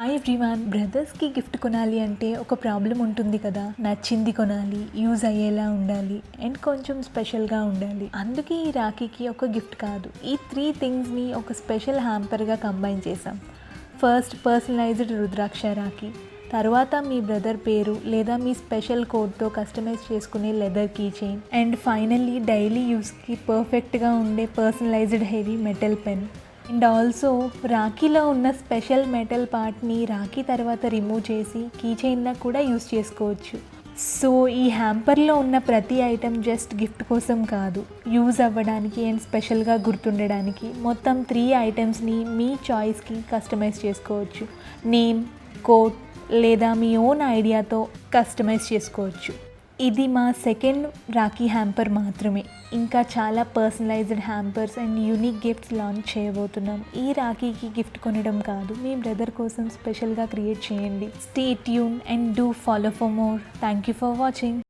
Hi everyone. బ్రదర్స్కి gift కొనాలి అంటే ఒక ప్రాబ్లం ఉంటుంది కదా, నచ్చింది కొనాలి, యూజ్ అయ్యేలా ఉండాలి అండ్ కొంచెం స్పెషల్గా ఉండాలి. అందుకే ఈ రాఖీకి ఒక గిఫ్ట్ కాదు, ఈ 3 థింగ్స్ని ఒక స్పెషల్ హ్యాంపర్గా కంబైన్ చేసాం. First, personalized rudraksha rakhi. తర్వాత మీ బ్రదర్ పేరు లేదా మీ స్పెషల్ కోడ్తో కస్టమైజ్ చేసుకునే leather key chain. And finally daily యూస్కి పర్ఫెక్ట్గా ఉండే personalized heavy metal pen. And also రాఖీలో ఉన్న స్పెషల్ మెటల్ పార్ట్ని రాఖీ తర్వాత రిమూవ్ చేసి కీ చైన్లా కూడా యూస్ చేసుకోవచ్చు. సో ఈ హ్యాంపర్లో ఉన్న ప్రతి ఐటెం జస్ట్ గిఫ్ట్ కోసం కాదు, యూజ్ అవ్వడానికి అండ్ స్పెషల్గా గుర్తుండడానికి. మొత్తం 3 ఐటమ్స్ని మీ చాయిస్కి కస్టమైజ్ చేసుకోవచ్చు. నేమ్, కోడ్ లేదా మీ ఓన్ ఐడియాతో కస్టమైజ్ చేసుకోవచ్చు. ఇది మా సెకండ్ రాఖీ హ్యాంపర్ మాత్రమే. ఇంకా చాలా personalised hampers and unique gifts launch చేయబోతున్నాం. ఈ రాఖీకి గిఫ్ట్ కొనడం కాదు, మీ బ్రదర్ కోసం స్పెషల్గా క్రియేట్ చేయండి. Stay tune and do follow for more. Thank you for watching.